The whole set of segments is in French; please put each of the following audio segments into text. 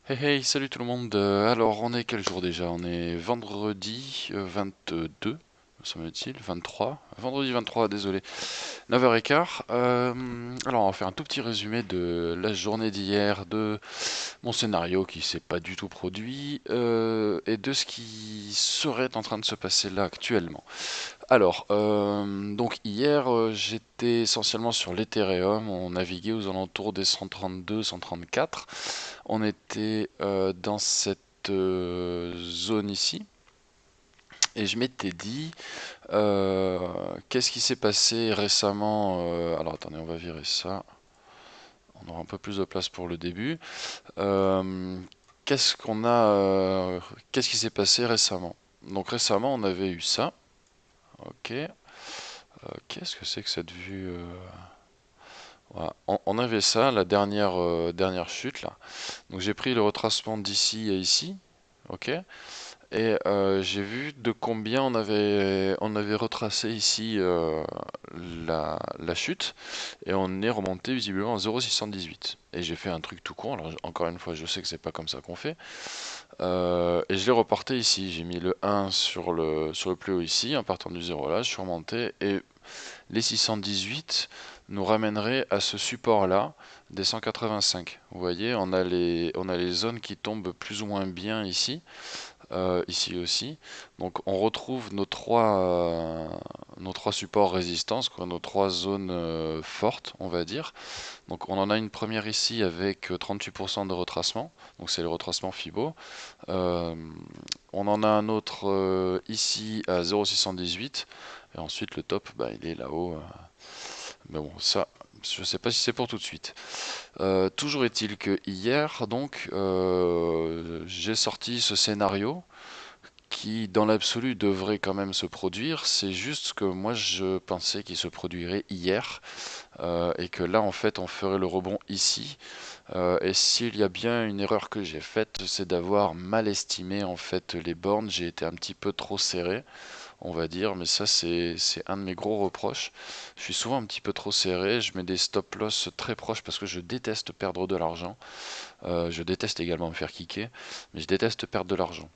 Hey hey, salut tout le monde. Alors, on est quel jour déjà? On est vendredi 22, me semble-t-il, 23. Vendredi 23, désolé. 9h15. Alors, on va faire un tout petit résumé de la journée d'hier, de mon scénario qui s'est pas du tout produit, et de ce qui serait en train de se passer là actuellement. Alors, donc hier, j'étais essentiellement sur l'Ethereum. On naviguait aux alentours des 132, 134. On était dans cette zone ici. Et je m'étais dit, qu'est-ce qui s'est passé récemment alors attendez, on va virer ça. On aura un peu plus de place pour le début. Euh, qu'est-ce qui s'est passé récemment? Donc récemment, on avait eu ça. Ok. Qu'est-ce que c'est que cette vue voilà. On avait ça, la dernière chute là. Donc j'ai pris le retracement d'ici à ici. Ok. Et j'ai vu de combien on avait retracé ici la chute. Et on est remonté visiblement à 0,618. Et j'ai fait un truc tout con. Alors encore une fois, je sais que c'est pas comme ça qu'on fait. Et je l'ai reporté ici. J'ai mis le 1 sur le plus haut ici. En partant du 0 là, je suis remonté. Et les 618 nous ramèneraient à ce support-là des 185. Vous voyez, on a les zones qui tombent plus ou moins bien ici, ici aussi. Donc on retrouve nos trois supports résistance, quoi, nos trois zones fortes, on va dire. Donc on en a une première ici avec 38% de retracement, donc c'est le retracement Fibo. Euh, on en a un autre ici à 0,618. Et ensuite le top, bah, il est là-haut. Mais bon, ça, je sais pas si c'est pour tout de suite. Toujours est-il que hier, donc, j'ai sorti ce scénario qui, dans l'absolu, devrait quand même se produire. C'est juste que moi, je pensais qu'il se produirait hier et que là, en fait, on ferait le rebond ici. Et s'il y a bien une erreur que j'ai faite, c'est d'avoir mal estimé en fait les bornes. J'ai été un petit peu trop serré, on va dire, mais ça c'est un de mes gros reproches. Je suis souvent un petit peu trop serré, je mets des stop loss très proches parce que je déteste perdre de l'argent. Je déteste également me faire kicker, mais je déteste perdre de l'argent.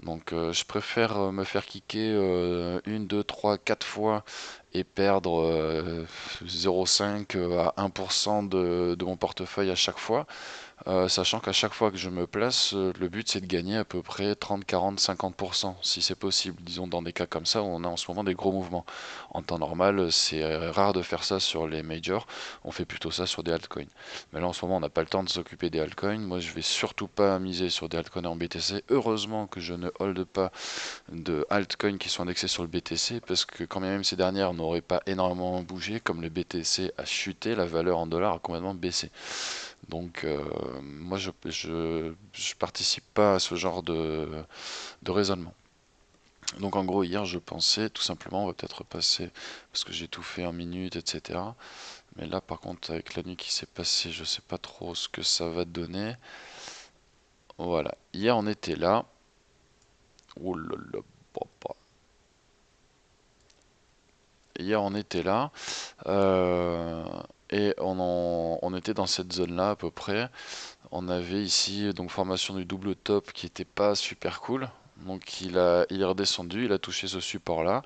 Donc je préfère me faire kicker une, deux, trois, quatre fois et perdre 0,5 à 1% de mon portefeuille à chaque fois, sachant qu'à chaque fois que je me place, le but c'est de gagner à peu près 30, 40, 50%, si c'est possible, disons dans des cas comme ça où on a en ce moment des gros mouvements. En temps normal, c'est rare de faire ça sur les majors, on fait plutôt ça sur des altcoins. Mais là en ce moment on n'a pas le temps de s'occuper des altcoins, moi je vais surtout pas miser sur des altcoins en BTC, heureusement que je ne hold pas de altcoins qui sont indexés sur le BTC, parce que quand même ces dernières n'auraient pas énormément bougé, comme le BTC a chuté, la valeur en dollars a complètement baissé. Donc moi je participe pas à ce genre de raisonnement. Donc en gros hier je pensais tout simplement on va peut-être passer parce que j'ai tout fait en minutes etc. Mais là par contre avec la nuit qui s'est passée je sais pas trop ce que ça va donner. Voilà, hier on était là. Oh là là, papa. Hier on était là euh, et on était dans cette zone là à peu près. On avait ici donc formation du double top qui était pas super cool. Donc il est redescendu, il a touché ce support là.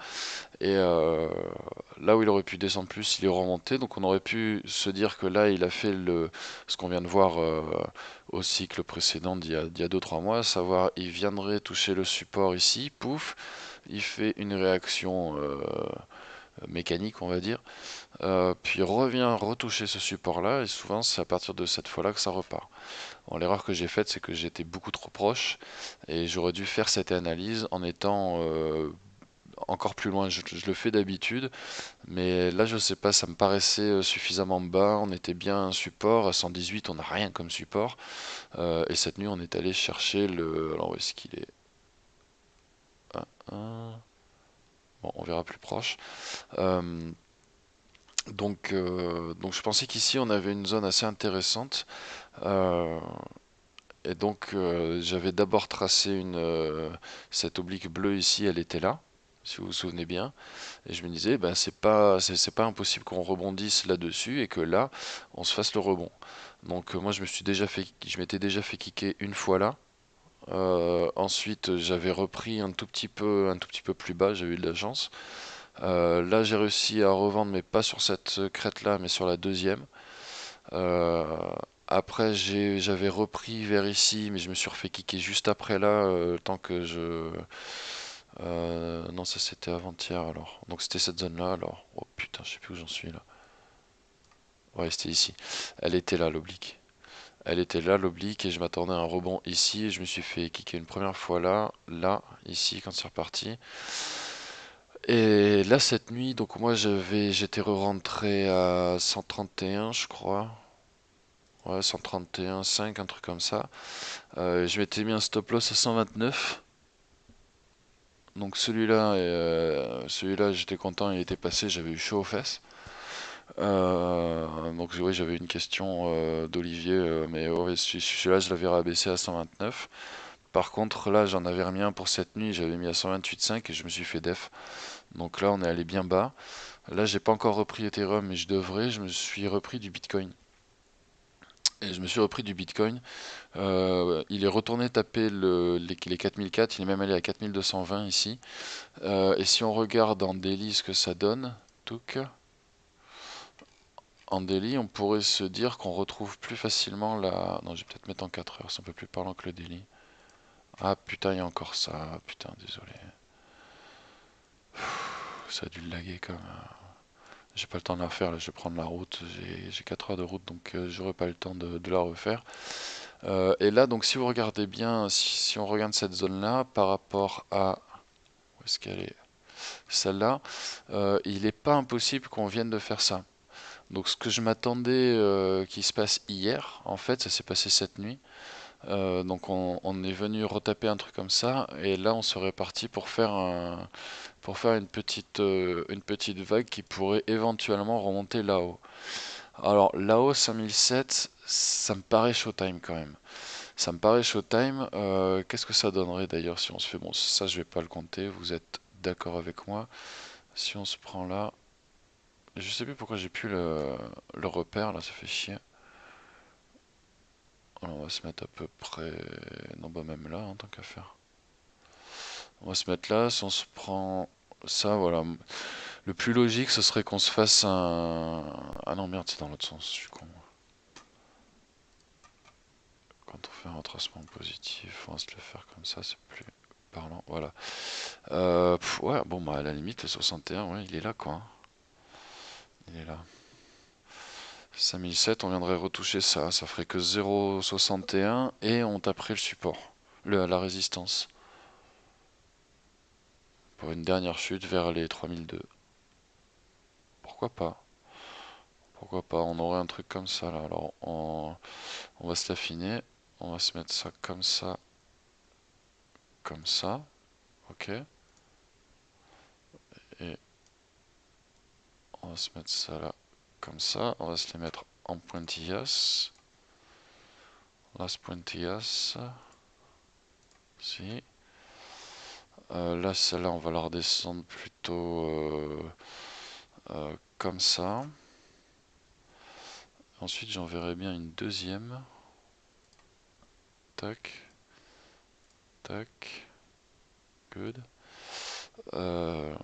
Et là où il aurait pu descendre plus, il est remonté. Donc on aurait pu se dire que là il a fait ce qu'on vient de voir au cycle précédent d'il y a 2-3 mois, à savoir il viendrait toucher le support ici, pouf, il fait une réaction mécanique on va dire, puis revient retoucher ce support là et souvent c'est à partir de cette fois là que ça repart. Bon, l'erreur que j'ai faite, c'est que j'étais beaucoup trop proche et j'aurais dû faire cette analyse en étant encore plus loin. Je le fais d'habitude, mais là, je sais pas, ça me paraissait suffisamment bas. On était bien un support. À 118, on n'a rien comme support. Et cette nuit, on est allé chercher le. Alors, où est-ce qu'il est? Ah, ah. Bon, on verra plus proche. Euh, donc je pensais qu'ici, on avait une zone assez intéressante. Euh, Et donc j'avais d'abord tracé cette oblique bleue ici, elle était là. si vous vous souvenez bien. Et je me disais, ben, c'est pas impossible qu'on rebondisse là-dessus et que là, on se fasse le rebond. Donc moi, je m'étais déjà fait kicker une fois là. Ensuite, j'avais repris un tout petit peu plus bas, j'ai eu de la chance. Là, j'ai réussi à revendre, mais pas sur cette crête-là, mais sur la deuxième. Euh, Après, j'avais repris vers ici, mais je me suis refait kicker juste après là, tant que je... non, ça c'était avant-hier alors. Donc c'était cette zone-là alors. Oh putain, je sais plus où j'en suis là. Ouais, c'était ici. Elle était là, l'oblique. Elle était là, l'oblique, et je m'attendais à un rebond ici, et je me suis fait kicker une première fois là, là, ici, quand c'est reparti. Et là, cette nuit, donc moi j'étais re-rentré à 131, je crois. Ouais, 131,5, un truc comme ça. Je m'étais mis un stop loss à 129. Donc celui-là, j'étais content, il était passé, j'avais eu chaud aux fesses. Donc oui, j'avais une question d'Olivier, mais ouais, celui-là, je l'avais rabaissé à 129. Par contre, là, j'en avais remis un pour cette nuit, j'avais mis à 128,5 et je me suis fait def. Donc là, on est allé bien bas. Là, j'ai pas encore repris Ethereum, mais je devrais. Je me suis repris du Bitcoin. Et je me suis repris du Bitcoin. Il est retourné taper les 4004. Il est même allé à 4220 ici. Et si on regarde en daily ce que ça donne, touc, en daily, on pourrait se dire qu'on retrouve plus facilement la... Non, je vais peut-être mettre en 4 heures, c'est un peu plus parlant que le daily. Ah putain, il y a encore ça. Putain, désolé. Ça a dû le laguer comme... J'ai pas le temps de la refaire, là je vais prendre la route, j'ai 4 heures de route donc j'aurai pas le temps de la refaire. Et là donc si vous regardez bien, si on regarde cette zone là par rapport à... Où est-ce qu'elle est? Celle-là, il n'est pas impossible qu'on vienne de faire ça. Donc ce que je m'attendais qu'il se passe hier, en fait ça s'est passé cette nuit. Donc on est venu retaper un truc comme ça et là on serait parti pour faire une petite vague qui pourrait éventuellement remonter là-haut. Alors là-haut 5007, ça me paraît showtime quand même. Ça me paraît showtime. Qu'est-ce que ça donnerait d'ailleurs si on se fait... Bon, ça je vais pas le compter, vous êtes d'accord avec moi. Si on se prend là... Je sais plus pourquoi j'ai plus le repère là, ça fait chier. Alors, on va se mettre à peu près... Non bah même là, en tant qu'à faire. On va se mettre là, si on se prend ça, voilà. Le plus logique, ce serait qu'on se fasse un... Ah non, merde, c'est dans l'autre sens, je suis con. Quand on fait un retracement positif, on va se le faire comme ça, c'est plus parlant. Voilà. Ouais, bon, bah à la limite, le 61, ouais, il est là, quoi. Il est là. 5007, on viendrait retoucher ça. Ça ferait que 0,61 et on taperait le support, la résistance. Pour une dernière chute vers les 3002. Pourquoi pas? Pourquoi pas? On aurait un truc comme ça là. Alors on va se l'affiner. On va se mettre ça comme ça. Comme ça. Ok. Et on va se mettre ça là. Comme ça. On va se les mettre en pointillas. Las pointillas. Si. Là, celle-là, on va la redescendre plutôt comme ça. Ensuite, j'enverrai bien une deuxième. Tac. Tac. Good. Euh,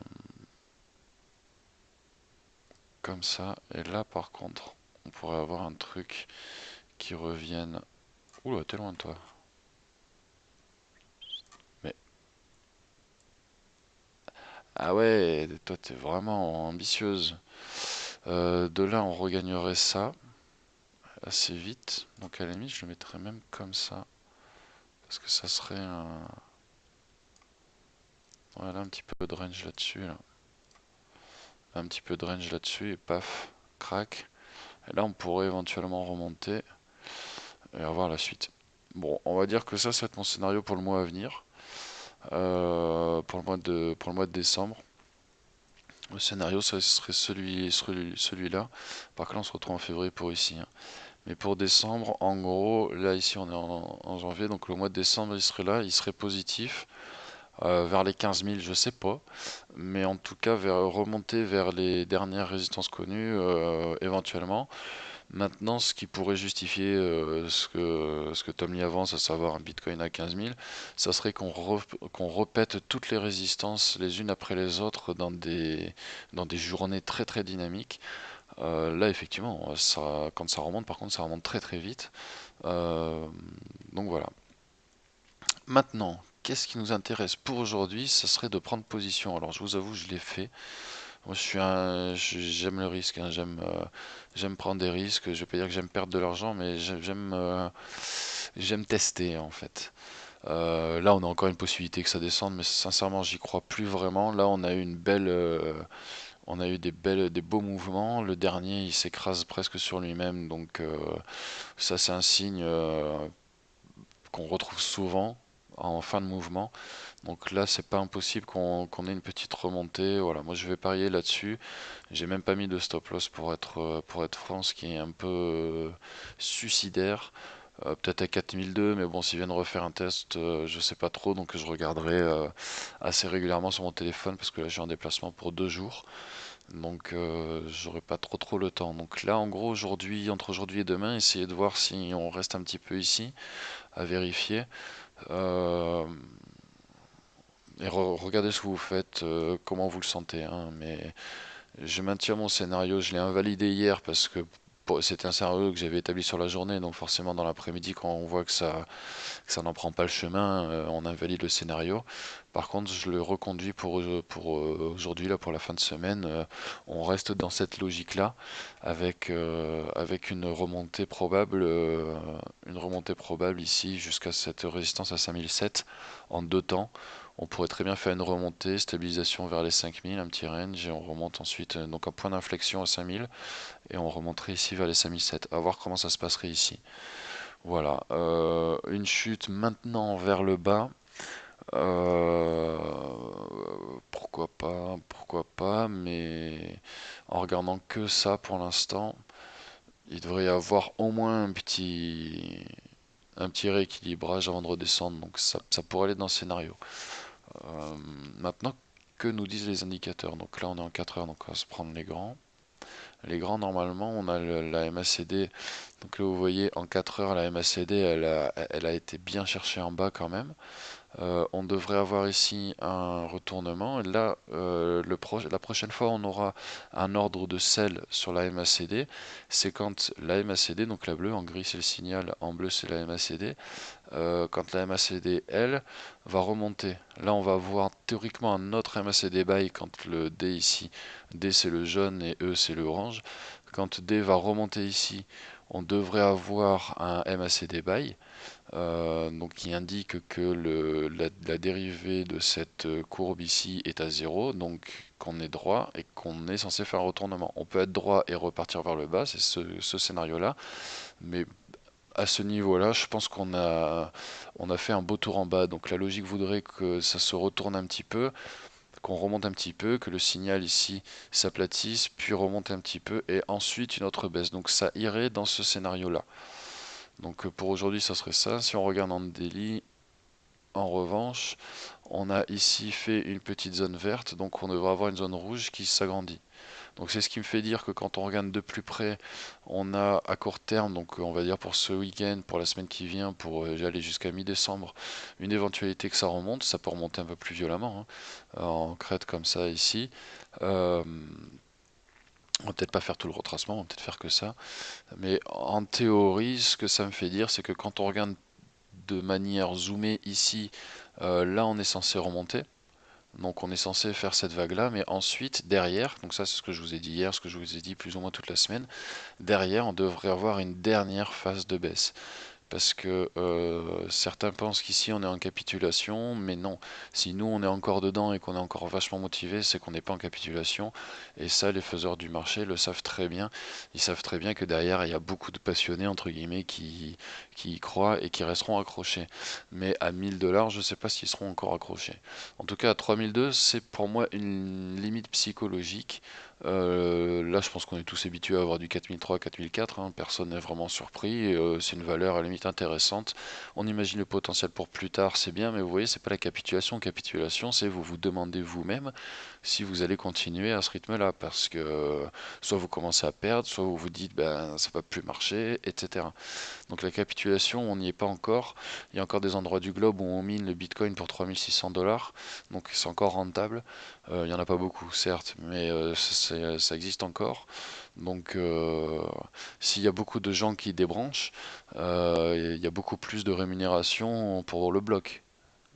Comme ça. Et là, par contre, on pourrait avoir un truc qui revienne... Oula, t'es loin de toi. Mais... Ah ouais, toi, t'es vraiment ambitieuse. De là, on regagnerait ça assez vite. Donc à la limite, je le mettrais même comme ça. Parce que ça serait un... Voilà, un petit peu de range là-dessus. Là. Un petit peu de range là-dessus et paf, crac. Et là, on pourrait éventuellement remonter et avoir la suite. Bon, on va dire que ça va être mon scénario pour le mois à venir. Pour le mois de décembre. Le scénario, ça serait celui-là. Par contre, on se retrouve en février pour ici. Hein. Mais pour décembre, en gros, là ici on est en janvier, donc le mois de décembre il serait là, il serait positif. Vers les 15 000, je sais pas, mais en tout cas remonter vers les dernières résistances connues éventuellement. Maintenant, ce qui pourrait justifier ce que Tom Lee avance, à savoir un Bitcoin à 15 000, ça serait qu'on repète toutes les résistances les unes après les autres dans des journées très très dynamiques. Là, effectivement, quand ça remonte, par contre, ça remonte très très vite. Euh, donc voilà. Maintenant, qu'est-ce qui nous intéresse pour aujourd'hui? Ça serait de prendre position. Alors, je vous avoue, je l'ai fait. Moi, j'aime le risque, hein. J'aime prendre des risques. Je vais pas dire que j'aime perdre de l'argent, mais j'aime tester en fait. Là, on a encore une possibilité que ça descende, mais sincèrement, j'y crois plus vraiment. Là, on a eu des beaux mouvements. Le dernier, il s'écrase presque sur lui-même, donc ça, c'est un signe qu'on retrouve souvent en fin de mouvement. Donc là, c'est pas impossible qu'on ait une petite remontée. Voilà, moi je vais parier là-dessus. J'ai même pas mis de stop loss pour être franc, ce qui est un peu suicidaire. Peut-être à 4002, mais bon, s'ils viennent refaire un test, je sais pas trop, donc je regarderai assez régulièrement sur mon téléphone parce que là, je suis en déplacement pour 2 jours, donc j'aurai pas trop le temps. Donc là, en gros, aujourd'hui, entre aujourd'hui et demain, essayez de voir si on reste un petit peu ici, à vérifier. Euh, et regardez ce que vous faites, comment vous le sentez, hein, mais je maintiens mon scénario, je l'ai invalidé hier parce que c'était un scénario que j'avais établi sur la journée, donc forcément dans l'après-midi quand on voit que ça n'en prend pas le chemin, on invalide le scénario. Par contre, je le reconduis pour aujourd'hui, là, pour la fin de semaine. On reste dans cette logique-là, avec une remontée probable ici jusqu'à cette résistance à 5007 en 2 temps. On pourrait très bien faire une remontée, stabilisation vers les 5000, un petit range, et on remonte ensuite, donc un point d'inflexion à 5000, et on remonterait ici vers les 5007. À voir comment ça se passerait ici. Voilà, une chute maintenant vers le bas. Euh, pourquoi pas, mais en regardant que ça pour l'instant, il devrait y avoir au moins un petit rééquilibrage avant de redescendre, donc ça pourrait aller dans le scénario. Maintenant, que nous disent les indicateurs? Donc là, on est en 4 heures, donc on va se prendre les grands. Les grands, normalement, on a la MACD. Donc là, vous voyez, en 4 heures, la MACD, elle a été bien cherchée en bas quand même. On devrait avoir ici un retournement. Et là, la prochaine fois, on aura un ordre de sell sur la MACD. C'est quand la MACD, donc la bleue, en gris c'est le signal, en bleu c'est la MACD. Quand la MACD, elle, va remonter. Là, on va voir théoriquement un autre MACD buy quand le D ici, D c'est le jaune et E c'est le orange. Quand D va remonter ici, on devrait avoir un MACD buy. Donc qui indique que la dérivée de cette courbe ici est à 0, donc qu'on est droit et qu'on est censé faire un retournement. On peut être droit et repartir vers le bas, c'est ce scénario-là, mais à ce niveau-là, je pense qu'on a fait un beau tour en bas, donc la logique voudrait que ça se retourne un petit peu, qu'on remonte un petit peu, que le signal ici s'aplatisse, puis remonte un petit peu, et ensuite une autre baisse. Donc ça irait dans ce scénario-là. Donc pour aujourd'hui, ça serait ça. Si on regarde en daily, en revanche, on a ici fait une petite zone verte, donc on devrait avoir une zone rouge qui s'agrandit. Donc c'est ce qui me fait dire que quand on regarde de plus près, on a à court terme, donc on va dire pour ce week-end, pour la semaine qui vient, pour aller jusqu'à mi-décembre, une éventualité que ça remonte. Ça peut remonter un peu plus violemment, hein, en crête comme ça ici. Euh, on va peut-être pas faire tout le retracement, on va peut-être faire que ça. Mais en théorie, ce que ça me fait dire, c'est que quand on regarde de manière zoomée ici, là on est censé remonter. Donc on est censé faire cette vague-là, mais ensuite, derrière, donc ça c'est ce que je vous ai dit hier, ce que je vous ai dit plus ou moins toute la semaine, derrière on devrait avoir une dernière phase de baisse. Parce que certains pensent qu'ici on est en capitulation, mais non. Si nous on est encore dedans et qu'on est encore vachement motivé, c'est qu'on n'est pas en capitulation. Et ça, les faiseurs du marché le savent très bien. Ils savent très bien que derrière il y a beaucoup de passionnés, entre guillemets, qui y croient et qui resteront accrochés. Mais à 1000 $, je ne sais pas s'ils seront encore accrochés. En tout cas, à 3002, c'est pour moi une limite psychologique. Là, je pense qu'on est tous habitués à avoir du 4003, 4004, hein, personne n'est vraiment surpris. C'est une valeur à la limite intéressante. On imagine le potentiel pour plus tard, c'est bien, mais vous voyez, c'est pas la capitulation. Capitulation, c'est vous vous demandez vous-même si vous allez continuer à ce rythme-là, parce que soit vous commencez à perdre, soit vous vous dites ben ça va plus marcher, etc. Donc la capitulation, on n'y est pas encore. Il y a encore des endroits du globe où on mine le Bitcoin pour 3600 $, donc c'est encore rentable. Il n'y en a pas beaucoup, certes, mais ça existe encore. Donc s'il y a beaucoup de gens qui débranchent, il y a beaucoup plus de rémunération pour le bloc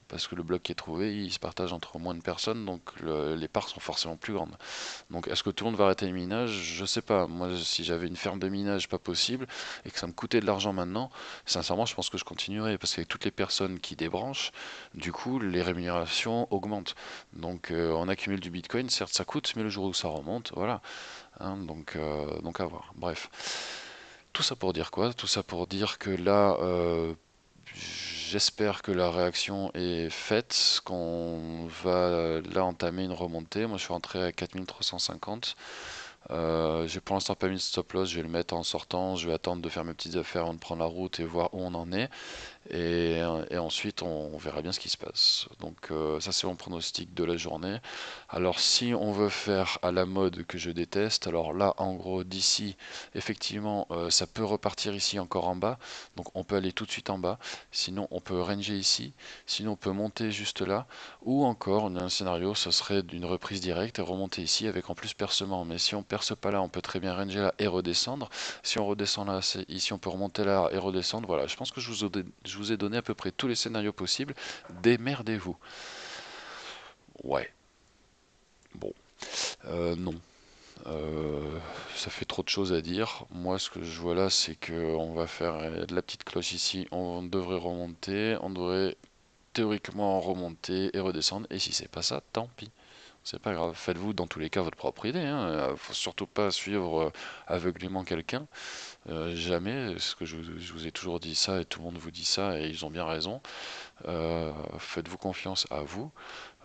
parce que le bloc qui est trouvé, il se partage entre moins de personnes, donc les parts sont forcément plus grandes. Donc est-ce que tout le monde va arrêter le minage? Je sais pas. Moi, si j'avais une ferme de minage pas possible et que ça me coûtait de l'argent maintenant, sincèrement, je pense que je continuerais parce qu'avec toutes les personnes qui débranchent, du coup, les rémunérations augmentent. Donc on accumule du Bitcoin, certes ça coûte, mais le jour où ça remonte, voilà. Hein, donc à voir. Bref. Tout ça pour dire quoi? Tout ça pour dire que là, j'espère que la réaction est faite, qu'on va là entamer une remontée. Moi, je suis rentré à 4350. J'ai pour l'instant pas mis de stop loss, je vais le mettre en sortant. Je vais attendre de faire mes petites affaires avant de prendre la route et voir où on en est. Et ensuite, on verra bien ce qui se passe. Donc ça, c'est mon pronostic de la journée. Alors si on veut faire à la mode que je déteste, alors là, en gros, d'ici, effectivement, ça peut repartir ici encore en bas. Donc on peut aller tout de suite en bas. Sinon, on peut ranger ici. Sinon, on peut monter juste là. Ou encore, on a un scénario, ce serait d'une reprise directe et remonter ici avec en plus percement. Mais si on perce pas là, on peut très bien ranger là et redescendre. Si on redescend là, ici on peut remonter là et redescendre. Voilà, je pense que je vous ai donné à peu près tous les scénarios possibles. Démerdez-vous. Ouais, bon, non. Euh, Ça fait trop de choses à dire. Moi, ce que je vois là, c'est que on va faire de la petite cloche ici. On devrait remonter. On devrait théoriquement remonter et redescendre. Et si c'est pas ça, tant pis. C'est pas grave. Faites-vous dans tous les cas votre propre idée, hein. Faut surtout pas suivre aveuglément quelqu'un. Jamais. Ce que je vous ai toujours dit ça et tout le monde vous dit ça et ils ont bien raison. Faites-vous confiance à vous.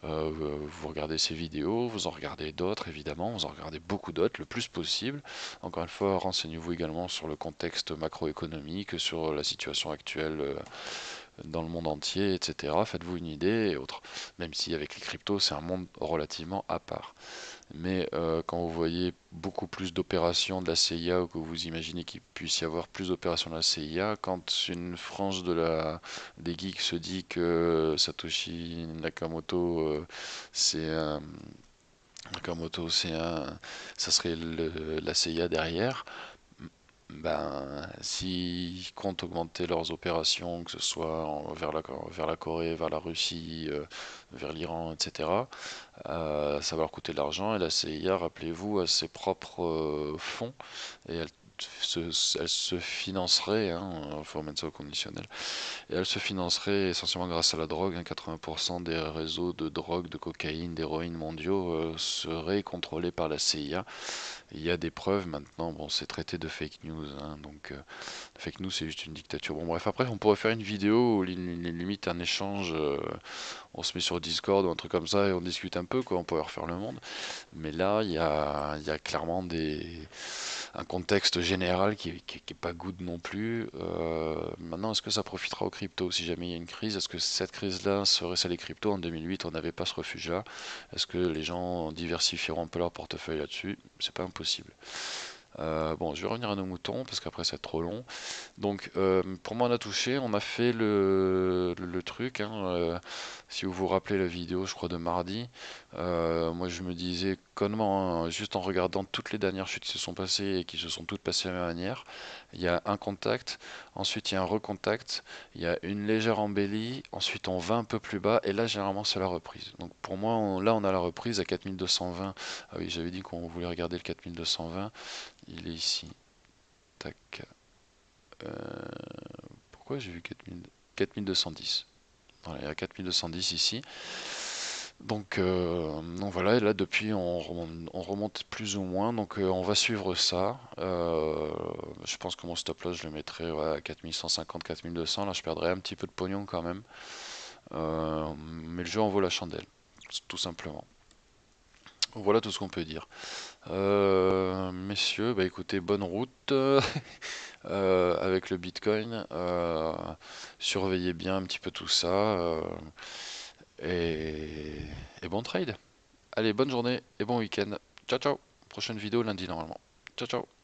Vous regardez ces vidéos, vous en regardez d'autres évidemment, vous en regardez beaucoup d'autres le plus possible. Encore une fois, renseignez-vous également sur le contexte macroéconomique, sur la situation actuelle dans le monde entier, etc. Faites-vous une idée et autres. Même si avec les cryptos, c'est un monde relativement à part. Mais quand vous voyez beaucoup plus d'opérations de la CIA ou que vous imaginez qu'il puisse y avoir plus d'opérations de la CIA, quand une frange des geeks se dit que Satoshi c'est un, Nakamoto, ça serait la CIA derrière, ben, s'ils comptent augmenter leurs opérations, que ce soit vers la Corée, vers la Russie, vers l'Iran, etc., ça va leur coûter de l'argent et la CIA, rappelez-vous, a ses propres fonds et elle se financerait, il faut remettre ça au conditionnel, et elle se financerait essentiellement grâce à la drogue. 80% des réseaux de drogue, de cocaïne, d'héroïne mondiaux seraient contrôlés par la CIA. Il y a des preuves maintenant, bon, c'est traité de fake news, hein, donc fake news c'est juste une dictature. Bon bref, après on pourrait faire une vidéo, limite un échange, on se met sur Discord ou un truc comme ça et on discute un peu, quoi, on pourrait refaire le monde. Mais là, il y a clairement un contexte général qui est pas good non plus. Maintenant, est-ce que ça profitera aux cryptos si jamais il y a une crise? Est-ce que cette crise-là serait celle des cryptos? En 2008, on n'avait pas ce refuge-là. Est-ce que les gens diversifieront un peu leur portefeuille là-dessus? C'est pas impossible. Bon, je vais revenir à nos moutons parce qu'après c'est trop long. Donc, pour moi, on a touché, on a fait le truc, hein, si vous vous rappelez la vidéo, je crois, de mardi, moi je me disais connement, hein, juste en regardant toutes les dernières chutes qui se sont passées et qui se sont toutes passées de la même manière, il y a un contact, ensuite il y a un recontact, il y a une légère embellie, ensuite on va un peu plus bas, et là généralement c'est la reprise. Donc pour moi, là on a la reprise à 4220. Ah oui, j'avais dit qu'on voulait regarder le 4220, il est ici. Tac. Euh, Pourquoi j'ai vu 4000 4210? Voilà, il y a 4210 ici. Donc voilà, et là depuis on remonte plus ou moins, donc on va suivre ça. Je pense que mon stop loss je le mettrai, ouais, à 4150, 4200. Là je perdrai un petit peu de pognon quand même. Mais le jeu en vaut la chandelle, tout simplement. Voilà tout ce qu'on peut dire. Messieurs, bah écoutez, bonne route avec le Bitcoin. Surveillez bien un petit peu tout ça et, et bon trade. Allez, bonne journée et bon week-end. Ciao ciao. Prochaine vidéo lundi normalement. Ciao ciao.